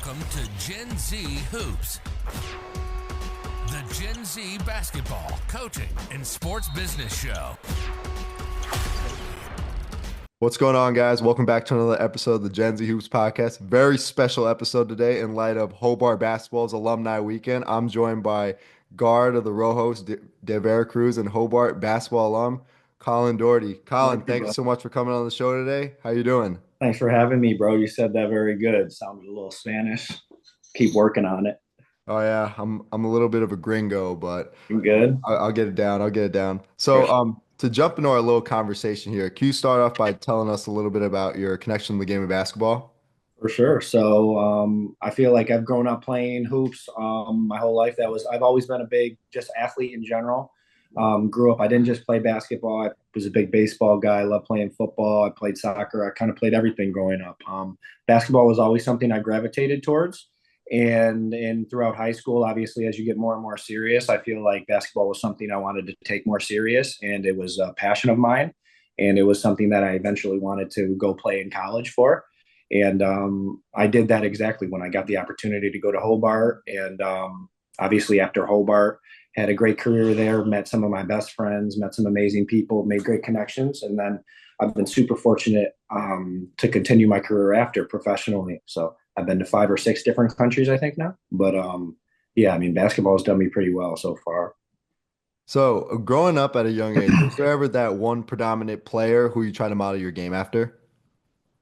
Welcome to Gen Z Hoops, the Gen Z basketball, coaching, and sports business show. What's going on, guys? Welcome back to another episode of the Gen Z Hoops podcast. Very special episode today in light of Hobart basketball's alumni weekend. I'm joined by guard of the Rojos De Veracruz and Hobart basketball alum, Colin Dougherty. Colin, thanks so much for coming on the show today. How you doing? Thanks for having me, bro. You said that very good. Sounded a little Spanish. Keep working on it. Oh yeah, I'm a little bit of a gringo, but You good? I'll get it down. I'll get it down. For So, sure. to jump into our little conversation here, can you start off by telling us a little bit about your connection to the game of basketball? For sure. So I feel like I've grown up playing hoops my whole life. I've always been a big just athlete in general. Grew up, I didn't just play basketball. I was a big baseball guy. I loved playing football. I played soccer. I kind of played everything growing up. Basketball was always something I gravitated towards. And throughout high school, obviously, as you get more and more serious, I feel like basketball was something I wanted to take more serious. And it was a passion of mine. And it was something that I eventually wanted to go play in college for. And I did that exactly when I got the opportunity to go to Hobart. And obviously, after Hobart, had a great career there, met some of my best friends, met some amazing people, made great connections. And then I've been super fortunate to continue my career after professionally. So I've been to 5 or 6 different countries, I think now. But yeah, I mean, basketball has done me pretty well so far. So, growing up at a young age, was there ever that one predominant player who you try to model your game after?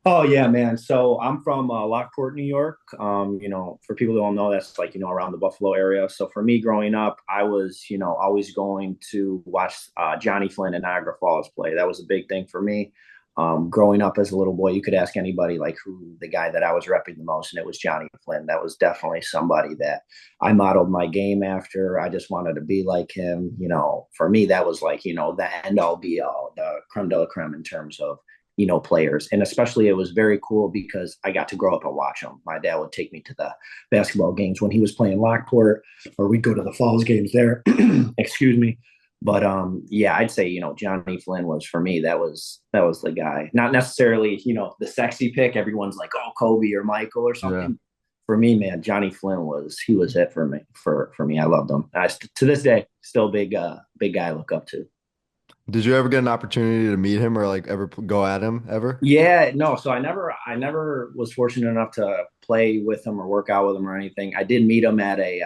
Oh yeah, man. So I'm from Lockport, New York. For people who don't know, that's like around the Buffalo area. So for me, growing up, I was always going to watch Johnny Flynn and Niagara Falls play. That was a big thing for me. Growing up as a little boy, you could ask anybody like who the guy that I was repping the most, and it was Johnny Flynn. That was definitely somebody that I modeled my game after. I just wanted to be like him. For me, that was like the end all be all, the creme de la creme in terms of players. And especially it was very cool because I got to grow up and watch them. My dad would take me to the basketball games when he was playing Lockport, or we'd go to the Falls games there. Excuse me. But yeah, I'd say, Johnny Flynn was for me, that was the guy. Not necessarily, the sexy pick. Everyone's like, oh, Kobe or Michael or Yeah. something. For me, man, Johnny Flynn was it for me. For me, I loved him. To this day, still big guy I look up to. Did you ever get an opportunity to meet him or like ever go at him ever? Yeah, no. So I never was fortunate enough to play with him or work out with him or anything. I did meet him at a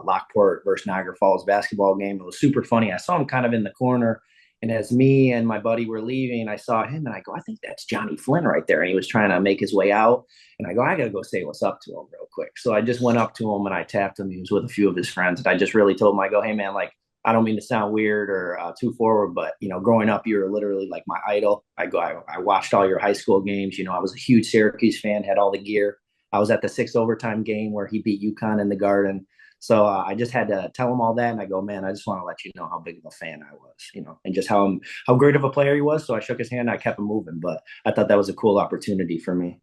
Lockport versus Niagara Falls basketball game. It was super funny. I saw him kind of in the corner, and as me and my buddy were leaving, I saw him, and I go, I think that's Johnny Flynn right there. And he was trying to make his way out, and I go, I gotta go say what's up to him real quick. So I just went up to him and I tapped him. He was with a few of his friends, and I just really told him, I go, hey man, like, I don't mean to sound weird or too forward, but growing up, you were literally like my idol. I watched all your high school games. I was a huge Syracuse fan, had all the gear. I was at the 6 overtime game where he beat UConn in the Garden. So I just had to tell him all that, and I go, man, I just want to let you know how big of a fan I was, and just how great of a player he was. So I shook his hand, and I kept him moving. But I thought that was a cool opportunity for me.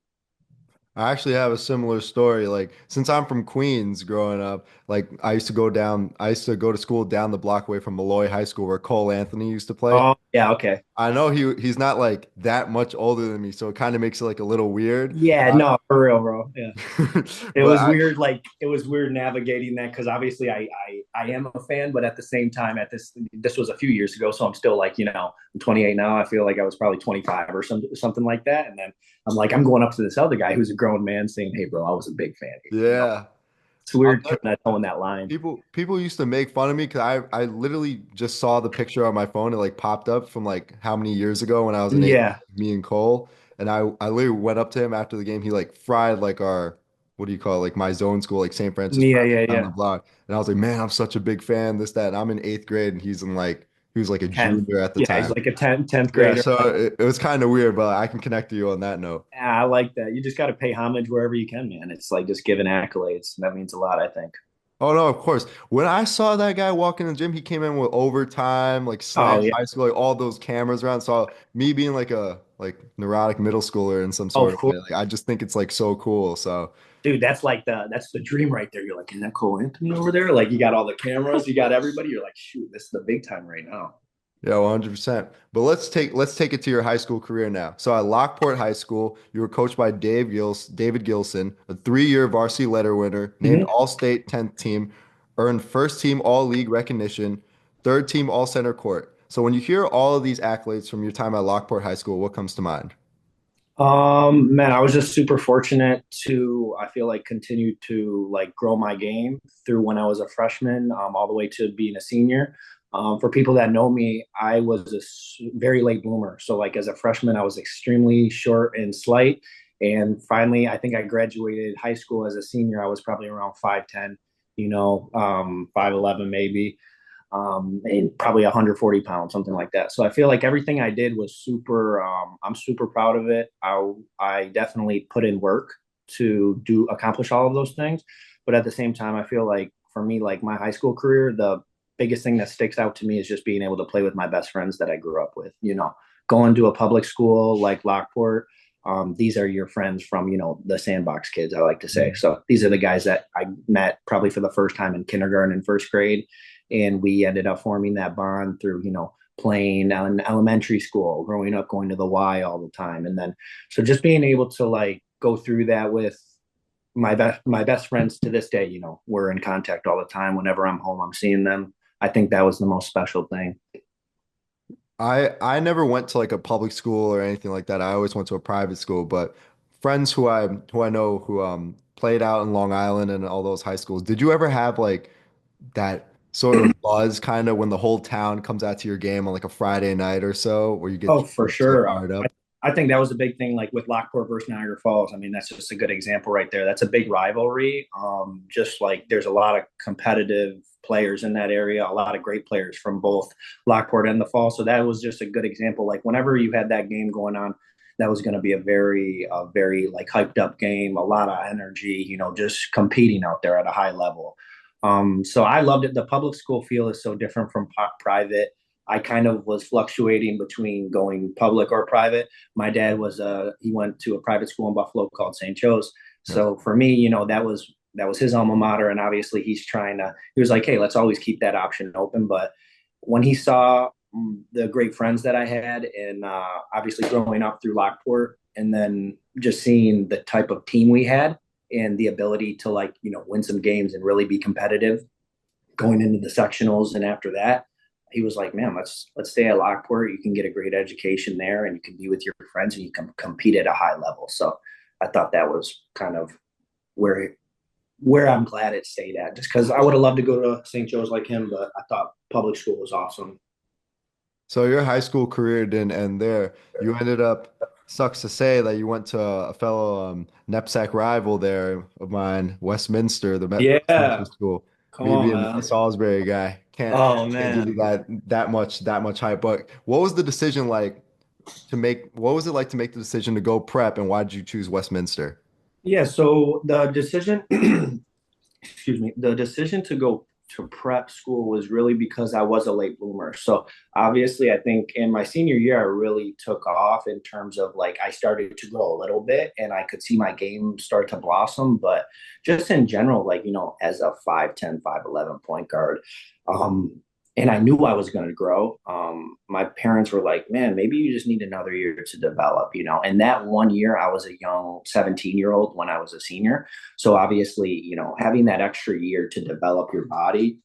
I actually have a similar story. Like, since I'm from Queens growing up, like I used to go to school down the block away from Malloy High School where Cole Anthony used to play. Oh yeah, okay. I know he's not like that much older than me, so it kind of makes it like a little weird. Yeah, no, for real, bro. Yeah. It But was I, weird, like it was weird navigating that because obviously I am a fan, but at the same time, this was a few years ago, so I'm still like I'm 28 now. I feel like I was probably 25 or something like that, and then I'm like I'm going up to this other guy who's a grown man saying, "Hey, bro, I was a big fan here." yeah. It's I'll weird kind of towing that line. People used to make fun of me because I literally just saw the picture on my phone. It like popped up from like how many years ago when I was in eighth, Yeah, me and Cole. And I literally went up to him after the game. He like fried like our, what do you call it? Like my zone school, like St. Francis yeah, Prep yeah, down the yeah. block. And I was like, man, I'm such a big fan, this, that. And I'm in eighth grade and he was like a 10th. junior at the Yeah, he's time. like a 10th Yeah, grader. so it was kind of weird, but I can connect to you on that note. I like that. You just got to pay homage wherever you can, man. It's like just giving accolades. That means a lot, I think. Oh no, of course. When I saw that guy walk in the gym, he came in with overtime, like Oh slash yeah. high school, like all those cameras around. So me being like a like neurotic middle schooler in some Oh, sort of of course. way, like I just think it's like so cool. So Dude, that's the dream right there. You're like, is that Cole Anthony over there? Like, you got all the cameras, you got everybody. You're like, shoot, this is the big time right now. Yeah, 100%. But let's take it to your high school career now. So at Lockport High School, you were coached by David Gilson, a 3-year varsity letter winner, named Mhm. All-State 10th team, earned first team All-League recognition, third team All-Center Court. So when you hear all of these accolades from your time at Lockport High School, what comes to mind? Man, I was just super fortunate to, I feel like, continue to like grow my game through when I was a freshman, all the way to being a senior. For people that know me, I was a very late bloomer. So like as a freshman, I was extremely short and slight. And finally, I think I graduated high school as a senior. I was probably around 5'10", 5'11" maybe, and probably 140 pounds, something like that. So I feel like everything I did was super. I'm super proud of it. I definitely put in work to do accomplish all of those things, but at the same time, I feel like for me, like my high school career, the biggest thing that sticks out to me is just being able to play with my best friends that I grew up with. Going to a public school like Lockport. These are your friends from, the sandbox kids, I like to say. So these are the guys that I met probably for the first time in kindergarten and first grade, and we ended up forming that bond through playing in elementary school, growing up going to the Y all the time, and then so just being able to like go through that with my best friends to this day. We're in contact all the time. Whenever I'm home, I'm seeing them. I think that was the most special thing. I never went to like a public school or anything like that. I always went to a private school, but friends who I know who played out in Long Island and all those high schools. Did you ever have like that sort of buzz kind of when the whole town comes out to your game on like a Friday night or so where Oh, for you get sure. fired up? I think that was a big thing, like with Lockport versus Niagara Falls. I mean, that's just a good example right there. That's a big rivalry. Just like there's a lot of competitive players in that area, a lot of great players from both Lockport and the Fall. So that was just a good example. Like whenever you had that game going on, that was going to be a very like hyped up game, a lot of energy. Just competing out there at a high level. So I loved it. The public school feel is so different from private. I kind of was fluctuating between going public or private. My dad he went to a private school in Buffalo called St. Joe's. Yeah. So for me, that was his alma mater, and obviously he was like, hey, let's always keep that option open. But when he saw the great friends that I had, and obviously growing up through Lockport, and then just seeing the type of team we had and the ability to like win some games and really be competitive going into the sectionals, and after that he was like, man, let's stay at Lockport. You can get a great education there, and you can be with your friends, and you can compete at a high level. So I thought that was kind of where I'm glad it stayed at, just because I would have loved to go to St. Joe's like him, but I thought public school was awesome. So your high school career didn't end there. You ended up, sucks to say that you went to a fellow knapsack rival there of mine, Westminster, the Westminster Yeah, school. come Me on, being a man. Salisbury guy, Oh can't give you man. that much hype. But what was the decision like to make? What was it like to make the decision to go prep, and why did you choose Westminster? Yeah, so the decision excuse me, the decision to go to prep school was really because I was a late bloomer. So obviously, I think in my senior year, I really took off in terms of like I started to grow a little bit and I could see my game start to blossom. But just in general, like, as a 5'10", 5'11" point guard, um, and I knew I was going to grow. My parents were like, man, maybe you just need another year to develop. And that one year, I was a young 17-year-old when I was a senior. So obviously, having that extra year to develop your body,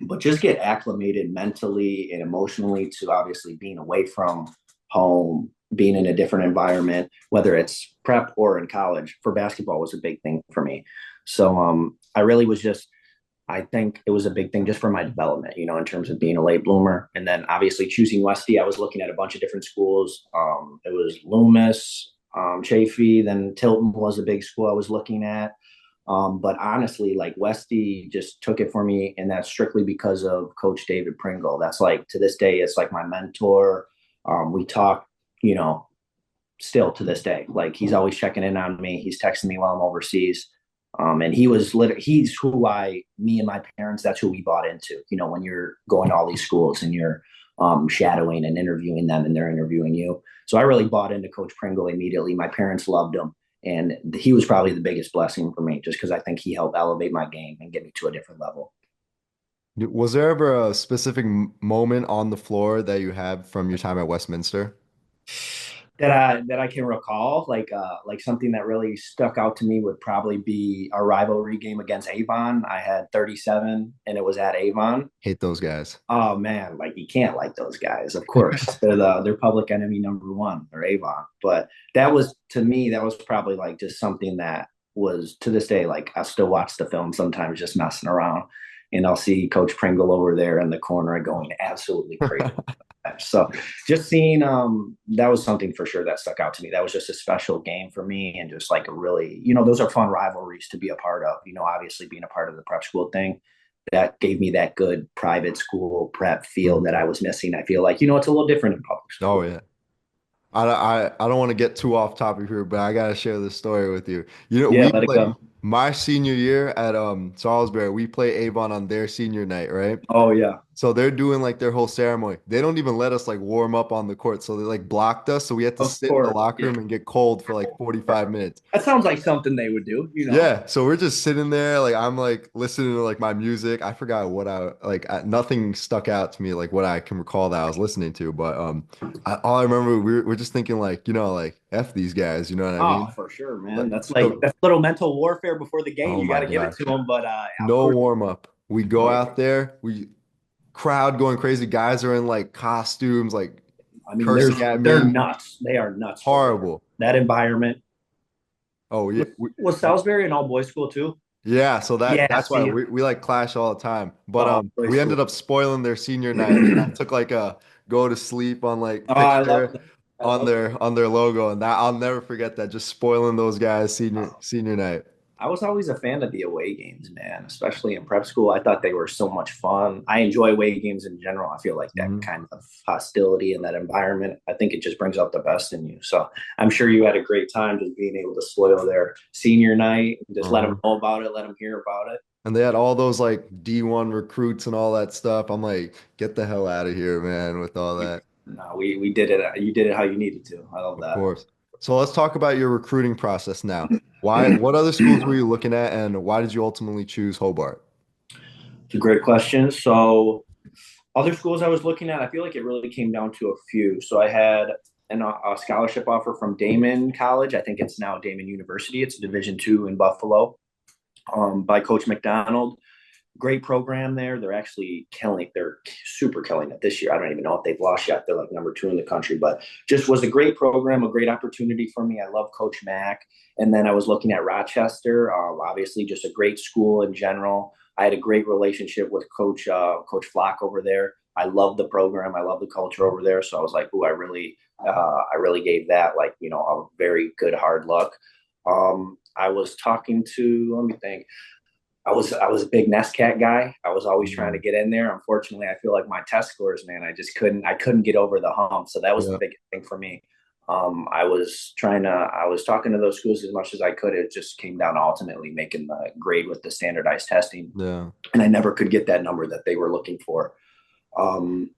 but just get acclimated mentally and emotionally to obviously being away from home, being in a different environment, whether it's prep or in college for basketball was a big thing for me. So I really was just I think it was a big thing just for my development, in terms of being a late bloomer. And then obviously choosing Westy, I was looking at a bunch of different schools. It was Loomis, Chafee, then Tilton was a big school I was looking at. But honestly, like Westy just took it for me, and that's strictly because of Coach David Pringle. That's like to this day, it's like my mentor. We talk, you know, still to this day. Like he's always checking in on me. He's texting me while I'm overseas. And he's who me and my parents, that's who we bought into, when you're going to all these schools and you're shadowing and interviewing them and they're interviewing you. So I really bought into Coach Pringle immediately. My parents loved him. And he was probably the biggest blessing for me just because I think he helped elevate my game and get me to a different level. Was there ever a specific moment on the floor that you have from your time at Westminster? That I can recall, like something that really stuck out to me would probably be a rivalry game against Avon. I had 37 and it was at Avon. Hate those guys. Oh man, like you can't like those guys, of course. They're public enemy number one, they're Avon. But that was, to me, that was probably like just something that was, to this day, like I still watch the film sometimes just messing around, and I'll see Coach Pringle over there in the corner going absolutely crazy. So just seeing that was something for sure that stuck out to me. That was just a special game for me, and just like a really, those are fun rivalries to be a part of. Obviously being a part of the prep school thing, that gave me that good private school prep feel that I was missing. I feel like, it's a little different in public Oh school. yeah. I don't want to get too off topic here, but I gotta share this story with you. Yeah, We let it play go. my senior year at Salisbury, we play Avon on their senior night, right? Oh yeah, So they're doing like their whole ceremony. They don't even let us like warm up on the court. So they like blocked us. So we had to of sit in the course. locker Yeah. room and get cold for like 45 minutes. That sounds like something they would do. Yeah, so we're just sitting there, like I'm like listening to like my music. I forgot what nothing stuck out to me like what I can recall that I was listening to, but all I remember we're just thinking like like F these guys, you know what I Oh, mean? for sure, man. Like That's so, that's a little mental warfare before the game. oh You got my to give it gosh, to them, but of no course. warm up. We go No, out there, we crowd going crazy. Guys are in like costumes, like I mean, cursing at they're me. nuts. They are nuts for there. Horrible. That environment. Oh yeah, Was Salisbury an all boys school too? yeah, so Yeah, that's why see, we like clash all the time. But oh, boys we school. ended up spoiling their senior night. I took like a go to sleep on like Oh, I love picture that. I love that. on their logo, and that I'll never forget that. Just spoiling those guys senior night. I was always a fan of the away games, man, especially in prep school. I thought they were so much fun. I enjoy away games in general. I feel like that Mhm. kind of hostility and that environment, I think it just brings out the best in you. So I'm sure you had a great time just being able to spoil their senior night, just let them Uh-huh. know about it, let them hear about it. And they had all those like D1 recruits and all that stuff. I'm like, get the hell out of here, man, with all that. No, we did it. You did it how you needed to. I love Of that. course. So let's talk about your recruiting process now. What other schools were you looking at, and why did you ultimately choose Hobart? It's a great question. So other schools I was looking at, I feel like it really came down to a few. So I had a scholarship offer from Damon College. I think it's now Damon University. It's a Division II in Buffalo, by Coach McDonald. Great program there. They're actually killing. They're super killing it this year. I don't even know if they've lost yet. They're like number 2 in the country, but just was a great program, a great opportunity for me. I love Coach Mack. And then I was looking at Rochester. Obviously, just a great school in general. I had a great relationship with Coach Flock over there. I love the program. I love the culture over there. So I was like, "Ooh, I really gave that like a very good hard luck." I was talking to. Let me think. I was a big NESCAT guy. I was always trying to Mm, get in there. Unfortunately, I feel like my test scores, man, I couldn't get over the hump. So that was the yeah, biggest thing for me. I was talking to those schools as much as I could. It just came down to ultimately making the grade with the standardized testing, yeah. and I never could get that number that they were looking for. Um,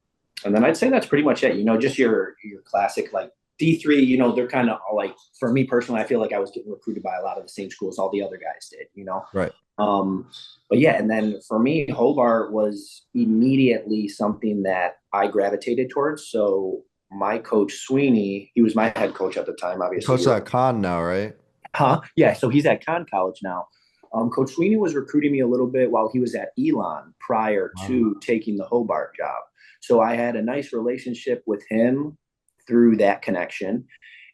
and then I'd say that's pretty much it. Just your classic like D3. They're kind of like, for me personally, I feel like I was getting recruited by a lot of the same schools all the other guys did. Right. Um, but yeah, and then for me, Hobart was immediately something that I gravitated towards. So my coach Sweeney, he was my head coach at the time. You Obviously, coach at Con now, right? huh? Yeah, so he's at Con College now. Coach Sweeney was recruiting me a little bit while he was at Elon prior Wow. to taking the Hobart job. So I had a nice relationship with him through that connection.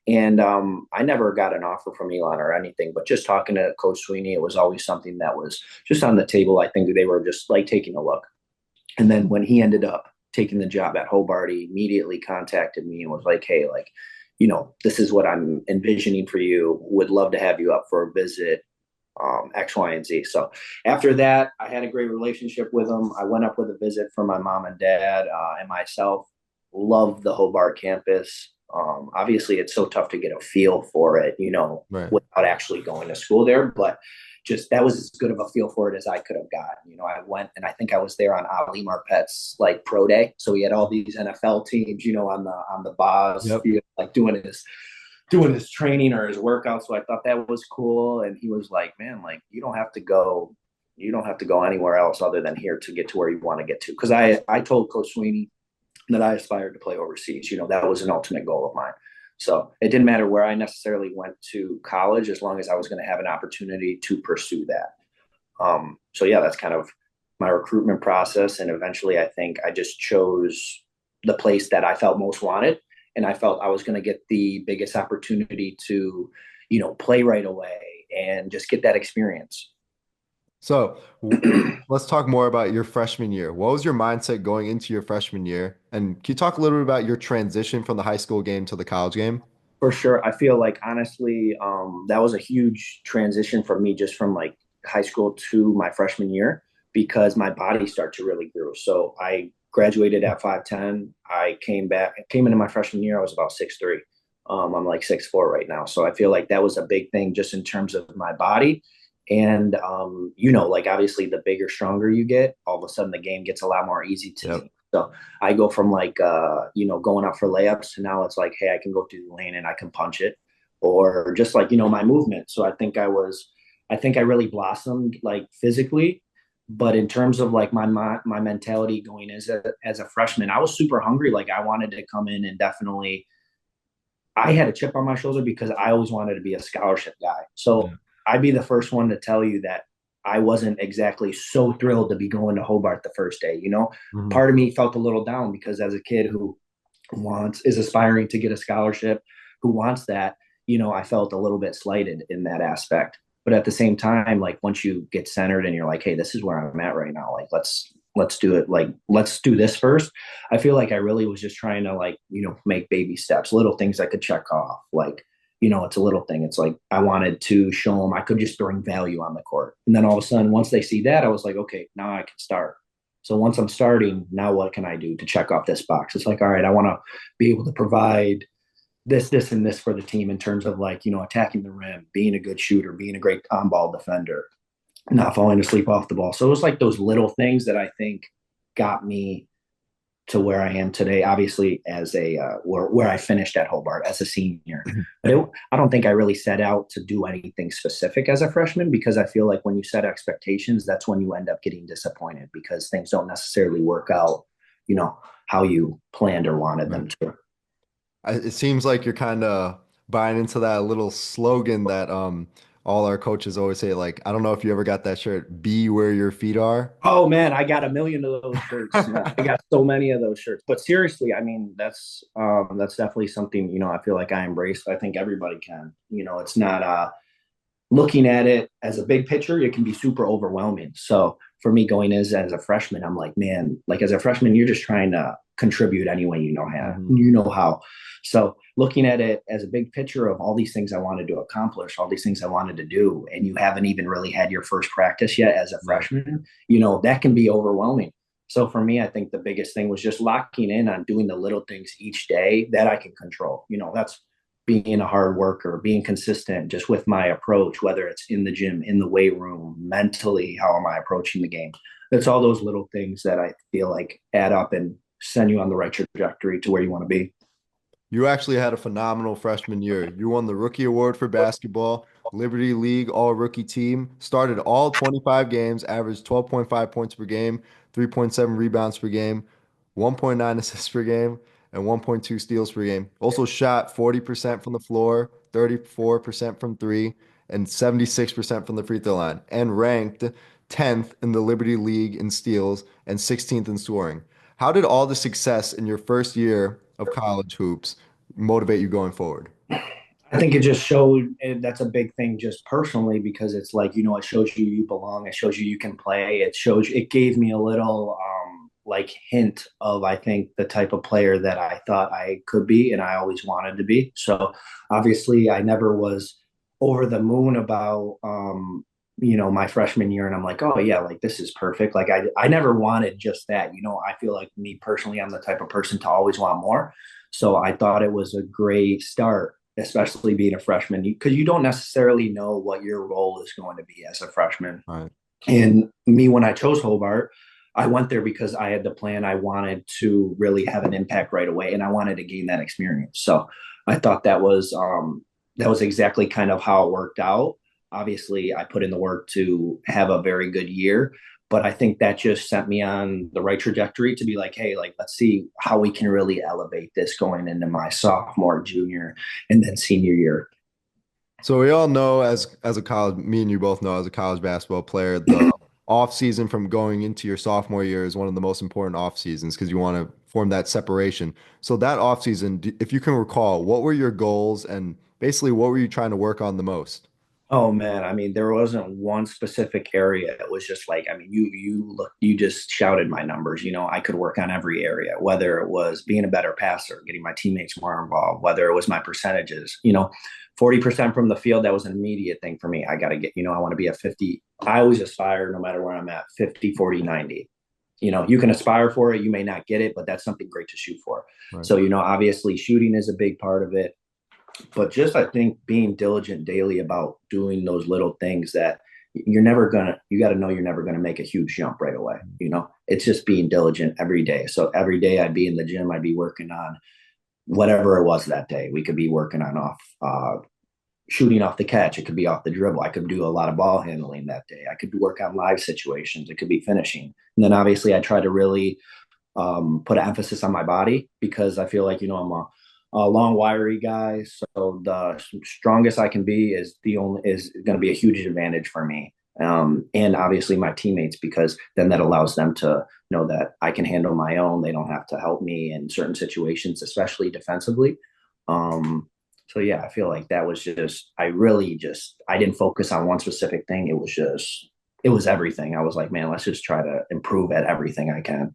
And I never got an offer from Elon or anything, but just talking to Coach Sweeney, it was always something that was just on the table. I think they were just like taking a look. And then when he ended up taking the job at Hobart, he immediately contacted me and was like, "Hey, like, this is what I'm envisioning for you. Would love to have you up for a visit, X, Y, and Z." So after that, I had a great relationship with him. I went up with a visit for my mom and dad, and myself. Loved the Hobart campus. Obviously, it's so tough to get a feel for it, Right. without actually going to school there. But just that was as good of a feel for it as I could have gotten. I went and I think I was there on Ali Marpet's like pro day, so he had all these NFL teams, on the bars, Yep. like doing his training or his workout. So I thought that was cool. And he was like, "Man, like you don't have to go." you don't have to go anywhere else other than here to get to where you want to get to. Because I told Coach Sweeney that I aspired to play overseas. That was an ultimate goal of mine. So it didn't matter where I necessarily went to college, as long as I was going to have an opportunity to pursue that. So yeah, that's kind of my recruitment process. And eventually I think I just chose the place that I felt most wanted. And I felt I was going to get the biggest opportunity to, play right away and just get that experience. So let's talk more about your freshman year. What was your mindset going into your freshman year? And can you talk a little bit about your transition from the high school game to the college game? For sure. I feel like honestly, that was a huge transition for me just from like high school to my freshman year because my body started to really grow. So I graduated at 5'10". I came into my freshman year, I was about 6'3". I'm like 6'4" right now. So I feel like that was a big thing just in terms of my body. And, like obviously the bigger, stronger you get, all of a sudden the game gets a lot more easy to Yep. me. So I go from like, going up for layups to now it's like, hey, I can go through the lane and I can punch it, or just like, my movement. So I think I really blossomed like physically, but in terms of like my mentality going as a freshman, I was super hungry. Like I wanted to come in and definitely, I had a chip on my shoulder because I always wanted to be a scholarship guy. So Yeah. I'd be the first one to tell you that I wasn't exactly so thrilled to be going to Hobart the first day. Mhm. Part of me felt a little down because as a kid who is aspiring to get a scholarship, who wants that, I felt a little bit slighted in that aspect. But at the same time, like once you get centered and you're like, hey, this is where I'm at right now. Like let's do it. Like let's do this first. I feel like I really was just trying to like, make baby steps, little things I could check off. Like, it's a little thing. It's like I wanted to show them I could just bring value on the court. And then all of a sudden, once they see that, I was like, okay, now I can start. So once I'm starting, now what can I do to check off this box? It's like, all right, I want to be able to provide this, and this for the team in terms of like, attacking the rim, being a good shooter, being a great on-ball defender, not falling asleep off the ball. So it was like those little things that I think got me to where I am today, obviously as a where I finished at Hobart as a senior. But I don't think I really set out to do anything specific as a freshman because I feel like when you set expectations, that's when you end up getting disappointed because things don't necessarily work out, how you planned or wanted Right. them to. It seems like you're kind of buying into that little slogan that all our coaches always say. Like, I don't know if you ever got that shirt, "Be where your feet are." Oh man, I got a million of those shirts. Man. I got so many of those shirts. But seriously, I mean, that's definitely something, I feel like I embrace. I think everybody can. It's not looking at it as a big picture, it can be super overwhelming. So for me going as a freshman, I'm like, man, like as a freshman, you're just trying to contribute any way Mhm. you know how. So looking at it as a big picture of all these things I wanted to accomplish, all these things I wanted to do, and you haven't even really had your first practice yet as a Right. freshman, that can be overwhelming. So for me, I think the biggest thing was just locking in on doing the little things each day that I can control. That's being a hard worker, being consistent just with my approach, whether it's in the gym, in the weight room, mentally, how am I approaching the game? That's all those little things that I feel like add up and send you on the right trajectory to where you want to be. You actually had a phenomenal freshman year. You won the rookie award for basketball, Liberty League all rookie team, started all 25 games, averaged 12.5 points per game, 3.7 rebounds per game, 1.9 assists per game, and 1.2 steals per game. Also shot 40% from the floor, 34% from three, and 76% from the free throw line, and ranked 10th in the Liberty League in steals and 16th in scoring. How did all the success in your first year of college hoops motivate you going forward? I think it just showed that's a big thing just personally because it's like, it shows you belong. It shows you can play. It gave me a little like hint of, I think, the type of player that I thought I could be and I always wanted to be. So obviously I never was over the moon about, my freshman year. And I'm like, oh yeah, like this is perfect. Like I never wanted just that, I feel like me personally, I'm the type of person to always want more. So I thought it was a great start, especially being a freshman, because you don't necessarily know what your role is going to be as a freshman. All right. And me, when I chose Hobart, I went there because I had the plan. I wanted to really have an impact right away, and I wanted to gain that experience. So I thought that was exactly kind of how it worked out. obviously I put in the work to have a very good year, but I think that just sent me on the right trajectory to be like, hey, like, let's see how we can really elevate this going into my sophomore, junior, and then senior year. So we all know as a college, me and you both know as a college basketball player, the off season from going into your sophomore year is one of the most important off seasons because you want to form that separation. So that off season, if you can recall, what were your goals and basically what were you trying to work on the most? Oh man, I mean, there wasn't one specific area. It was just like, I mean, you just shouted my numbers. I could work on every area, whether it was being a better passer, getting my teammates more involved, whether it was my percentages. 40% from the field, that was an immediate thing for me. I got to get, I want to be a 50. I always aspire, no matter where I'm at, 50, 40, 90. You can aspire for it. You may not get it, but that's something great to shoot for. Right. So, obviously shooting is a big part of it. But just, I think, being diligent daily about doing those little things that you got to know you're never going to make a huge jump right away. It's just being diligent every day. So every day I'd be in the gym, I'd be working on whatever it was that day. We could be working on shooting off the catch. It could be off the dribble. I could do a lot of ball handling that day. I could work on live situations. It could be finishing. And then obviously I try to really put an emphasis on my body because I feel like, I'm a long, wiry guy. So the strongest I can be is going to be a huge advantage for me. And obviously my teammates, because then that allows them to know that I can handle my own. They don't have to help me in certain situations, especially defensively. So yeah, I feel like that was I didn't focus on one specific thing. It was everything. I was like, man, let's just try to improve at everything I can.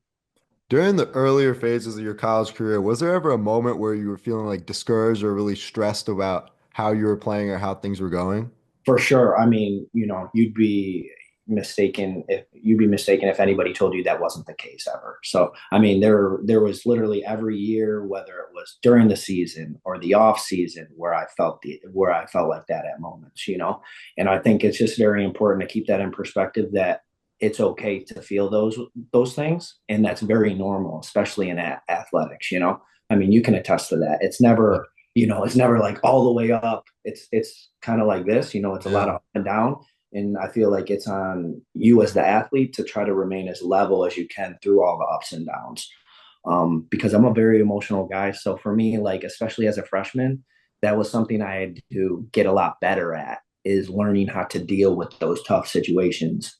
During the earlier phases of your college career, was there ever a moment where you were feeling like discouraged or really stressed about how you were playing or how things were going? For sure. I mean, you'd be mistaken if anybody told you that wasn't the case ever. So, I mean, there was literally every year, whether it was during the season or the off season, where I felt like that at moments. And I think it's just very important to keep that in perspective that it's okay to feel those things, and that's very normal, especially in athletics. I mean, you can attest to that. It's never like all the way up. It's kind of like this. It's a lot of up and down. And I feel like it's on you as the athlete to try to remain as level as you can through all the ups and downs. Because I'm a very emotional guy. So for me, like, especially as a freshman, that was something I had to get a lot better at, is learning how to deal with those tough situations,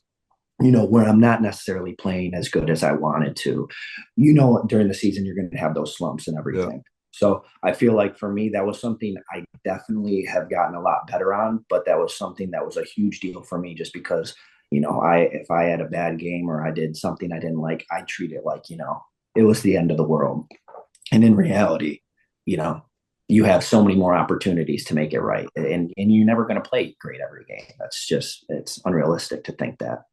where I'm not necessarily playing as good as I wanted to. During the season, you're going to have those slumps and everything. Yeah. So I feel like for me, that was something I definitely have gotten a lot better on, but that was something that was a huge deal for me just because, if I had a bad game or I did something I didn't like, I treat it like, it was the end of the world. And in reality, you have so many more opportunities to make it right. And you're never going to play great every game. It's unrealistic to think that.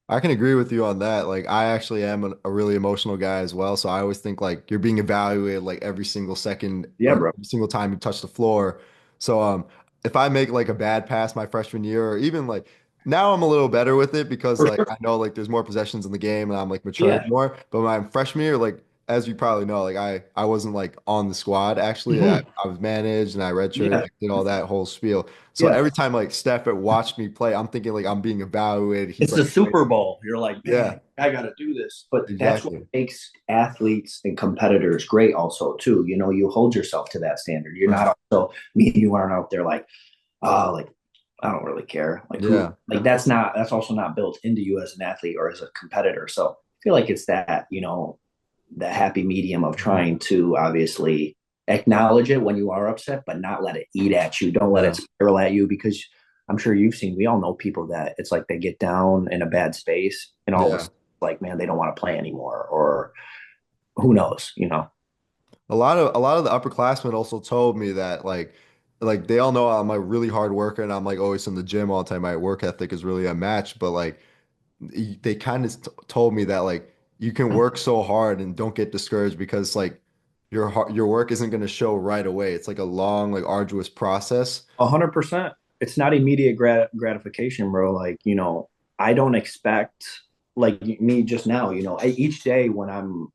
I can agree with you on that. Like, I actually am a really emotional guy as well. So I always think like you're being evaluated like every single second, Yeah, bro. every single time you touch the floor. So if I make like a bad pass my freshman year, or even like now I'm a little better with it because For like sure. I know like there's more possessions in the game and I'm like maturing Yeah. more. But my freshman year, like as you probably know, like I wasn't like on the squad actually. Mhm. I was managed and I redshirted, Yeah. like, did all that whole spiel. So Yeah. every time like Steph watched me play, I'm thinking like I'm being evaluated. He's It's like, the Super Bowl. You're like, yeah, man, I got to do this. But that's what exactly. makes athletes and competitors great, also, too. You hold yourself to that standard. You're not also, me and you aren't out there like, like, I don't really care. Like, Yeah. that's also not built into you as an athlete or as a competitor. So I feel like it's that, the happy medium of trying to obviously acknowledge it when you are upset, but not let it eat at you. Don't let Yeah. it spiral at you, because I'm sure we all know people that it's like they get down in a bad space and all of a Yeah. sudden, like, man, they don't want to play anymore, or who knows. A lot of the upperclassmen also told me that like they all know I'm a really hard worker and I'm like always in the gym all the time. My work ethic is really unmatched, but like they kind of told me that like you can work so hard and don't get discouraged because like your work isn't going to show right away. It's like a long, like arduous process. 100%. It's not immediate gratification, bro. Like, I don't expect, like me just now, each day when I'm,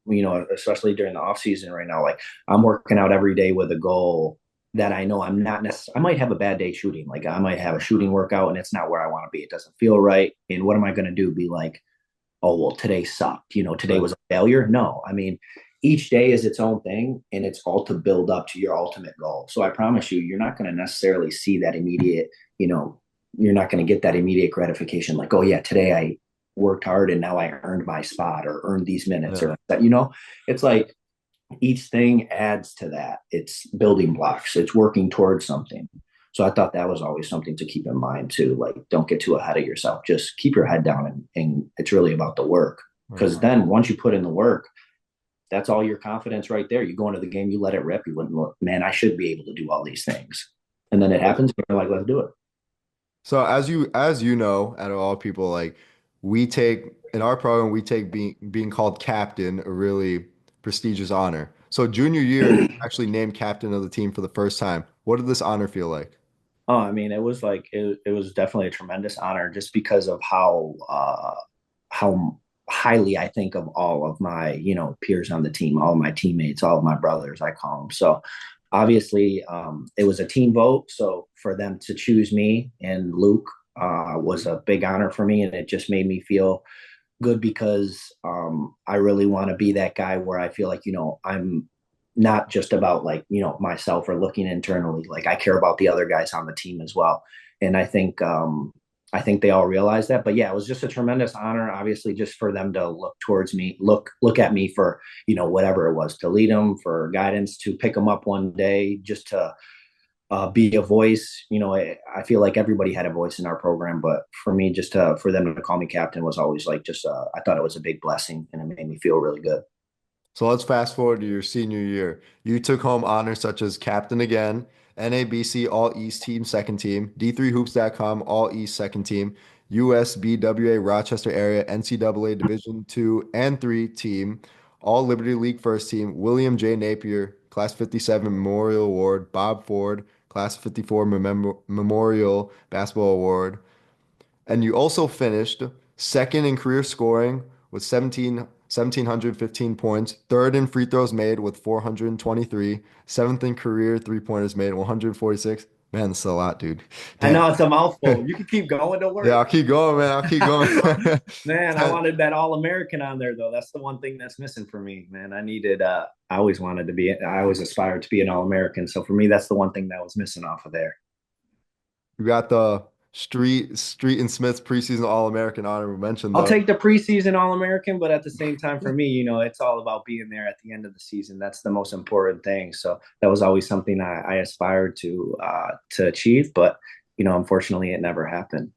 especially during the off season right now, like I'm working out every day with a goal that I know I'm not necessarily, I might have a bad day shooting. Like I might have a shooting workout and it's not where I want to be. It doesn't feel right. And what am I going to do? Be like, oh, well, today sucked. Today Right. was a failure. No, I mean, each day is its own thing and it's all to build up to your ultimate goal. So I promise you, you're not going to necessarily see that immediate, you know, you're not going to get that immediate gratification like, oh, yeah, today I worked hard and now I earned my spot or earned these minutes Yeah. or that, it's like each thing adds to that. It's building blocks, it's working towards something. So I thought that was always something to keep in mind too. Like, don't get too ahead of yourself. Just keep your head down, and it's really about the work. Right. Because then once you put in the work, that's all your confidence right there. You go into the game, you let it rip. You wouldn't look, man, I should be able to do all these things. And then it Right. happens. And you're like, let's do it. So as you know, out of all people, like we take in our program, we take being called captain a really prestigious honor. So junior year, you actually named captain of the team for the first time. What did this honor feel like? Oh, I mean, it was like it was definitely a tremendous honor just because of how highly I think of all of my peers on the team, all of my teammates, all of my brothers, I call them. So obviously, it was a team vote. So for them to choose me and Luke was a big honor for me, and it just made me feel good because I really want to be that guy where I feel like I'm not just about like myself or looking internally. Like I care about the other guys on the team as well, and I think they all realize that. But yeah, it was just a tremendous honor, obviously, just for them to look towards me, look at me for whatever it was, to lead them, for guidance, to pick them up one day, just to be a voice. I feel like everybody had a voice in our program, but for me, just for them to call me captain was always like just I thought it was a big blessing, and it made me feel really good. So let's fast forward to your senior year. You took home honors such as captain again, NABC All East Team second team, D3Hoops.com All East second team, USBWA Rochester Area NCAA Division II and 3 team, All Liberty League first team, William J. Napier Class 57 Memorial Award, Bob Ford Class 54 Memorial Basketball Award, and you also finished second in career scoring with 1,715 points, third in free throws made with 423, seventh in career three-pointers made 146. Man, that's a lot, dude. I Damn. know it's a mouthful. You can keep going. Don't Yeah, worry. I'll keep going, man. I'll keep going. Man, I Ten- wanted that All American on there though. That's the one thing that's missing for me, man. I needed. I always wanted to be. I always aspired to be an All American. So for me, that's the one thing that was missing off of there. You got the Street and Smith's preseason All-American honorable mention, I'll though. take the preseason All American, but at the same time, for me, it's all about being there at the end of the season. That's the most important thing. So that was always something I aspired to achieve, but unfortunately, it never happened.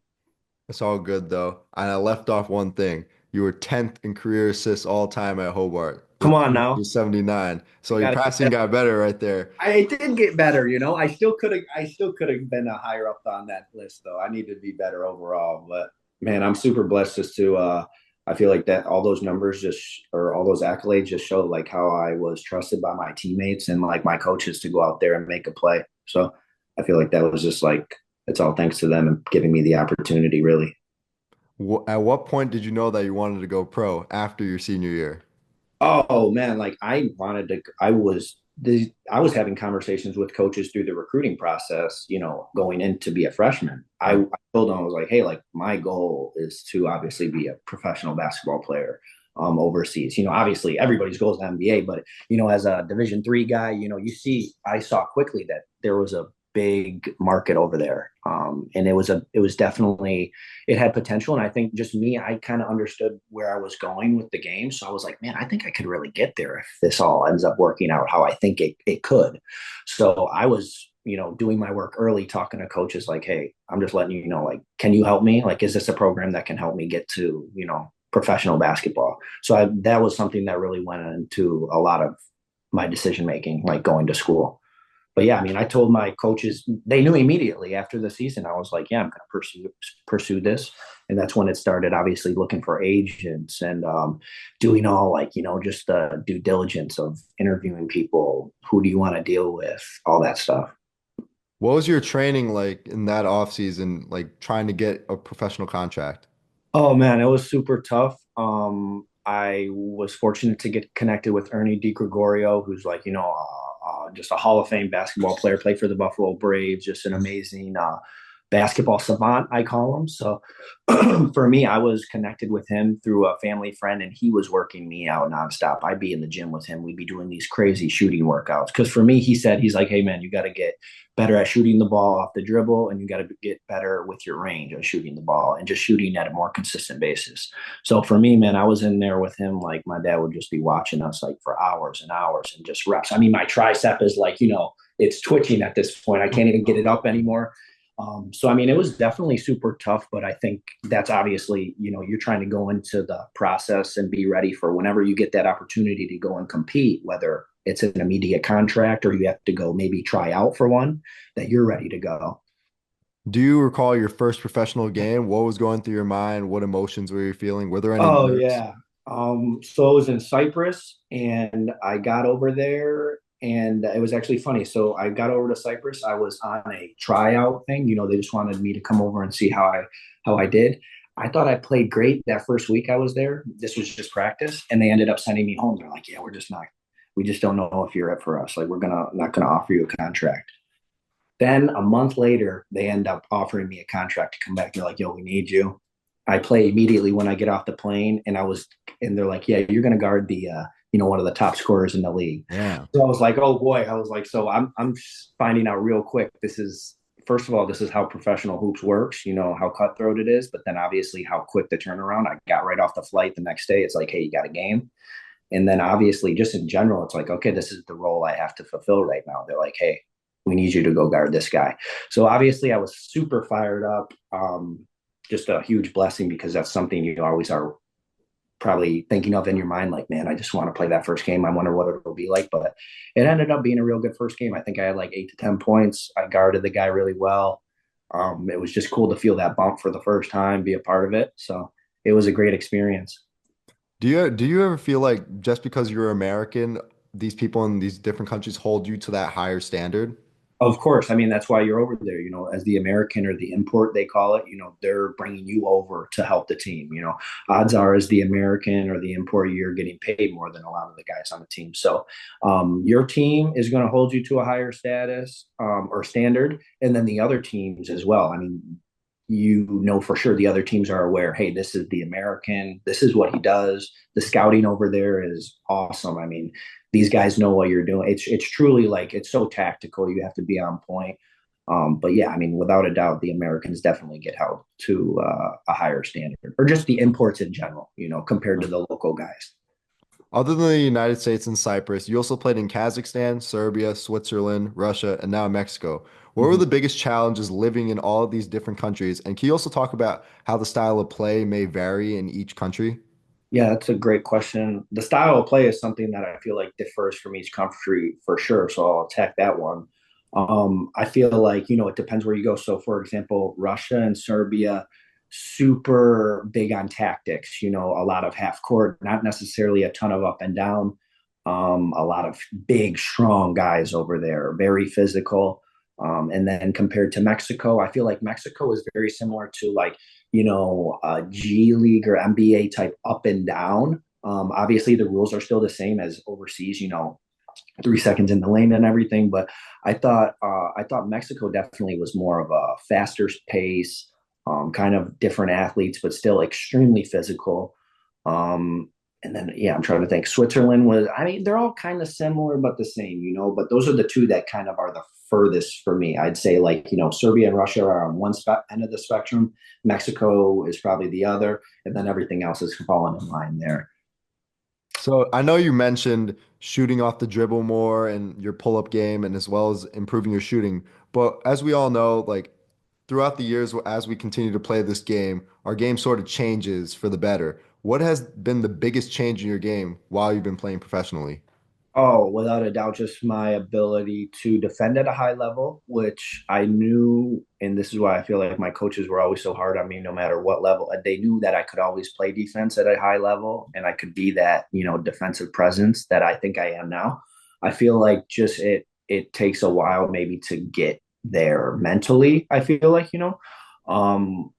It's all good, though. And I left off one thing. You were 10th in career assists all time at Hobart Come with on now, 79. So you your got to. passing got better right there. I did get better. I still could have been a higher up on that list, though. I need to be better overall. But man, I'm super blessed just to. I feel like that all those numbers or all those accolades just show like how I was trusted by my teammates and like my coaches to go out there and make a play. So I feel like that was just like it's all thanks to them and giving me the opportunity, really. At what point did you know that you wanted to go pro after your senior year? Oh man, like I was having conversations with coaches through the recruiting process, going in to be a freshman. I Right. told them I was like, hey, like my goal is to obviously be a professional basketball player overseas. Obviously everybody's goal is the NBA, but as a Division III guy, I saw quickly that there was a big market over there. And it was definitely, it had potential. And I think just me, I kind of understood where I was going with the game. So I was like, man, I think I could really get there if this all ends up working out how I think it could. So I was, doing my work early, talking to coaches like, hey, I'm just letting you know, like, can you help me? Like, is this a program that can help me get to, professional basketball? So that was something that really went into a lot of my decision making, like going to school. But yeah, I mean, I told my coaches, they knew immediately after the season. I was like, yeah, I'm going to pursue this, and that's when it started. Obviously, looking for agents and doing all like just the due diligence of interviewing people. Who do you want to deal with? All that stuff. What was your training like in that off season, like trying to get a professional contract? Oh man, it was super tough. I was fortunate to get connected with Ernie DiGregorio, who's like just a Hall of Fame basketball player, played for the Buffalo Braves, just an amazing basketball savant, I call him. So for me, I was connected with him through a family friend, and he was working me out nonstop. I'd be in the gym with him. We'd be doing these crazy shooting workouts. Because for me, he said, he's like, hey, man, you got to get better at shooting the ball off the dribble, and you got to get better with your range of shooting the ball and just shooting at a more consistent basis. So for me, man, I was in there with him. Like my dad would just be watching us like for hours and hours and just reps. I mean, my tricep is like, it's twitching at this point. I can't even get it up anymore. So, I mean, it was definitely super tough, but I think that's obviously, you're trying to go into the process and be ready for whenever you get that opportunity to go and compete, whether it's an immediate contract or you have to go maybe try out for one, that you're ready to go. Do you recall your first professional game? What was going through your mind? What emotions were you feeling? Were there any Oh, nerves? yeah. So I was in Cyprus and I got over there. And it was actually funny. So I got over to Cyprus. I was on a tryout thing. They just wanted me to come over and see how I did. I thought I played great that first week I was there. This was just practice, and they ended up sending me home. They're like, "Yeah, we just don't know if you're it for us. Like, we're not gonna offer you a contract." Then a month later, they end up offering me a contract to come back. They're like, "Yo, we need you." I play immediately when I get off the plane, and they're like, "Yeah, you're gonna guard the one of the top scorers in the league." Yeah. So I was like, oh boy. I was like, so I'm finding out real quick. First of all, this is how professional hoops works, how cutthroat it is, but then obviously how quick the turnaround. I got right off the flight the next day. It's like, hey, you got a game. And then obviously just in general, it's like, okay, this is the role I have to fulfill right now. They're like, hey, we need you to go guard this guy. So obviously I was super fired up. Just a huge blessing because that's something you always are probably thinking of in your mind, like, man, I just want to play that first game. I wonder what it'll be like. But it ended up being a real good first game. I think I had like 8 to 10 points. I guarded the guy really well. It was just cool to feel that bump for the first time, be a part of it. So it was a great experience. Do you ever feel like just because you're American, these people in these different countries hold you to that higher standard? Of course. I mean, that's why you're over there, as the American or the import, they call it, they're bringing you over to help the team. Odds are as the American or the import, you're getting paid more than a lot of the guys on the team. So your team is going to hold you to a higher status or standard. And then the other teams as well. I mean, for sure the other teams are aware, hey, this is the American, this is what he does. The scouting over there is awesome. I mean, these guys know what you're doing. It's truly like, it's so tactical. You have to be on point. But yeah, I mean, without a doubt, the Americans definitely get held to a higher standard, or just the imports in general, compared to the local guys. Other than the United States and Cyprus, you also played in Kazakhstan, Serbia, Switzerland, Russia, and now Mexico. What were Mhm. the biggest challenges living in all of these different countries? And can you also talk about how the style of play may vary in each country? Yeah, that's a great question. The style of play is something that I feel like differs from each country for sure. So I'll attack that one. I feel like, it depends where you go. So, for example, Russia and Serbia, super big on tactics, a lot of half court, not necessarily a ton of up and down. A lot of big, strong guys over there, very physical. And then compared to Mexico, I feel like Mexico is very similar to like, G League or NBA type up and down. Obviously, the rules are still the same as overseas, 3 seconds in the lane and everything. But I thought Mexico definitely was more of a faster pace, kind of different athletes, but still extremely physical. And then, yeah, I'm trying to think. Switzerland was, I mean, they're all kind of similar, but the same, but those are the two that kind of are the furthest for me. I'd say like, Serbia and Russia are on one end of the spectrum. Mexico is probably the other. And then everything else is falling in line there. So I know you mentioned shooting off the dribble more and your pull-up game and as well as improving your shooting. But as we all know, like throughout the years as we continue to play this game, our game sort of changes for the better. What has been the biggest change in your game while you've been playing professionally? Oh, without a doubt, just my ability to defend at a high level, which I knew, and this is why I feel like my coaches were always so hard on me, no matter what level. They knew that I could always play defense at a high level, and I could be that, defensive presence that I think I am now. I feel like just it takes a while maybe to get there mentally. I feel like, um,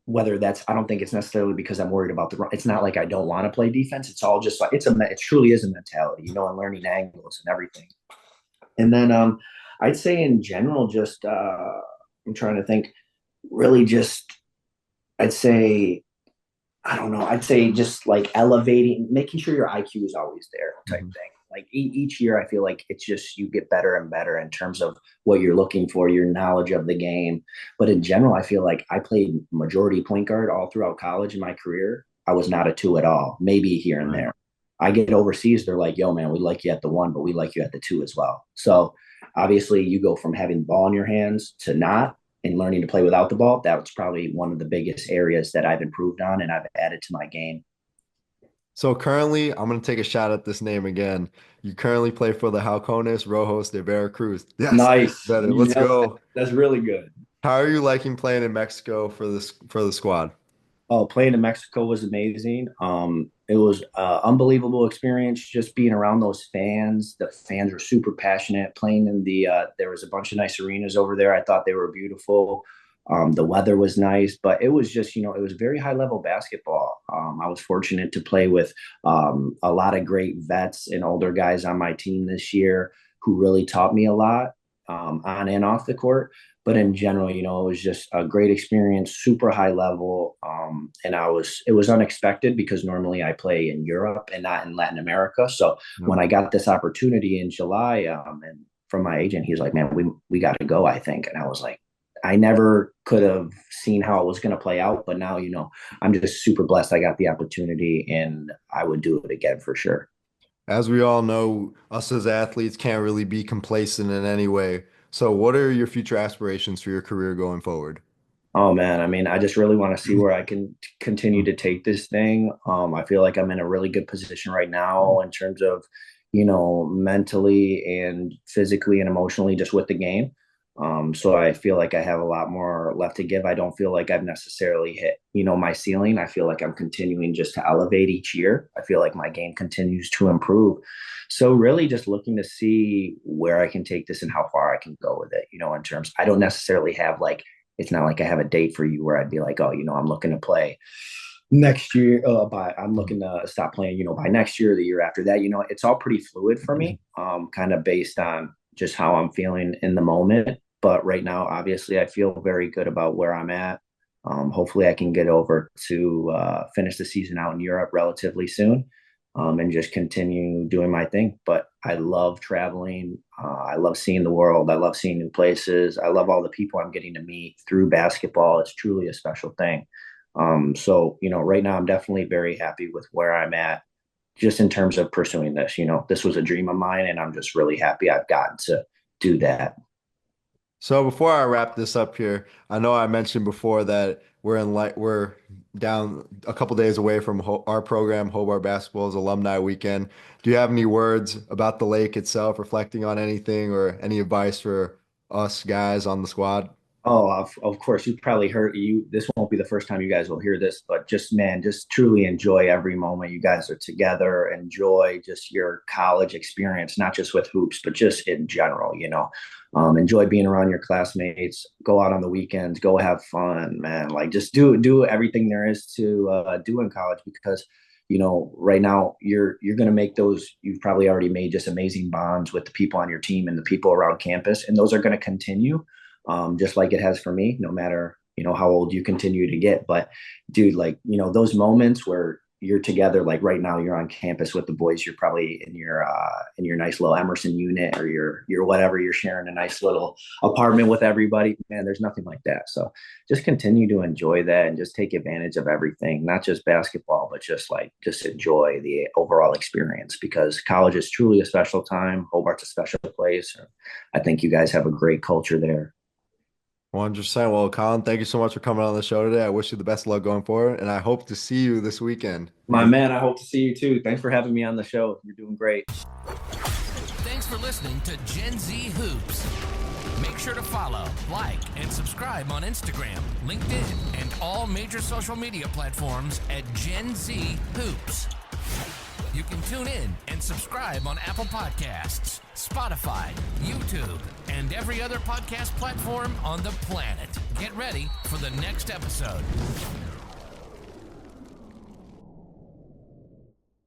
whether that's, I don't think it's necessarily because I'm worried about the run. It's not like I don't want to play defense. It's all just like it truly is a mentality, and learning angles and everything. And then I'd say in general, just I'm trying to think, really just I'd say I don't know. I'd say just like elevating, making sure your IQ is always there, type Mhm. thing. Like each year, I feel like it's just you get better and better in terms of what you're looking for, your knowledge of the game. But in general, I feel like I played majority point guard all throughout college in my career. I was not a two at all, maybe here and Right. there. I get overseas, they're like, yo, man, we like you at the one, but we like you at the two as well. So obviously, you go from having the ball in your hands to not, and learning to play without the ball. That was probably one of the biggest areas that I've improved on and I've added to my game. So currently, I'm going to take a shot at this name again. You currently play for the Halcones Rojos de Veracruz. Yes, I Nice. said it. You Let's know, go. that's really good. How are you liking playing in Mexico for the squad? Oh, playing in Mexico was amazing. It was unbelievable experience just being around those fans. The fans were super passionate. Playing in the there was a bunch of nice arenas over there. I thought they were beautiful. The weather was nice, but it was just it was very high level basketball. I was fortunate to play with a lot of great vets and older guys on my team this year who really taught me a lot on and off the court. But in general, it was just a great experience, super high level. And it was unexpected because normally I play in Europe and not in Latin America. So No. when I got this opportunity in July, and from my agent, he's like, man, we got to go, I think. And I was like, I never could have seen how it was going to play out. But now, I'm just super blessed I got the opportunity and I would do it again for sure. As we all know, us as athletes can't really be complacent in any way. So, what are your future aspirations for your career going forward? Oh man, I mean, I just really want to see where I can continue to take this thing. I feel like I'm in a really good position right now in terms of, mentally and physically and emotionally just with the game. So I feel like I have a lot more left to give. I don't feel like I've necessarily hit, my ceiling. I feel like I'm continuing just to elevate each year. I feel like my game continues to improve. So really just looking to see where I can take this and how far I can go with it, in terms, I don't necessarily have like, it's not like I have a date for you where I'd be like, oh, I'm looking to play next year. I'm looking to stop playing, by next year, or the year after that. It's all pretty fluid for me, kind of based on just how I'm feeling in the moment. But right now, obviously, I feel very good about where I'm at. Hopefully, I can get over to finish the season out in Europe relatively soon, and just continue doing my thing. But I love traveling. I love seeing the world. I love seeing new places. I love all the people I'm getting to meet through basketball. It's truly a special thing. So, right now I'm definitely very happy with where I'm at just in terms of pursuing this. This was a dream of mine, and I'm just really happy I've gotten to do that. So before I wrap this up here, I know I mentioned before that we're down a couple days away from our program, Hobart Basketball's Alumni Weekend. Do you have any words about the lake itself, reflecting on anything, or any advice for us guys on the squad? Oh, of course, you probably heard you. This won't be the first time you guys will hear this, but just man, just truly enjoy every moment you guys are together. Enjoy just your college experience, not just with hoops, but just in general. Enjoy being around your classmates. Go out on the weekends. Go have fun, man. Like just do everything there is to do in college because right now you're going to make those. You've probably already made just amazing bonds with the people on your team and the people around campus, and those are going to continue just like it has for me, no matter, how old you continue to get. But dude, like, those moments where you're together, like right now you're on campus with the boys, you're probably in your nice little Emerson unit or your whatever, you're sharing a nice little apartment with everybody. Man, there's nothing like that. So just continue to enjoy that and just take advantage of everything, not just basketball, but just enjoy the overall experience because college is truly a special time. Hobart's a special place. I think you guys have a great culture there. 100%. Well, Colin, thank you so much for coming on the show today. I wish you the best of luck going forward, and I hope to see you this weekend. My man, I hope to see you too. Thanks for having me on the show. You're doing great. Thanks for listening to Gen Z Hoops. Make sure to follow, like, and subscribe on Instagram, LinkedIn, and all major social media platforms at Gen Z Hoops. You can tune in and subscribe on Apple Podcasts, Spotify, YouTube, and every other podcast platform on the planet. Get ready for the next episode.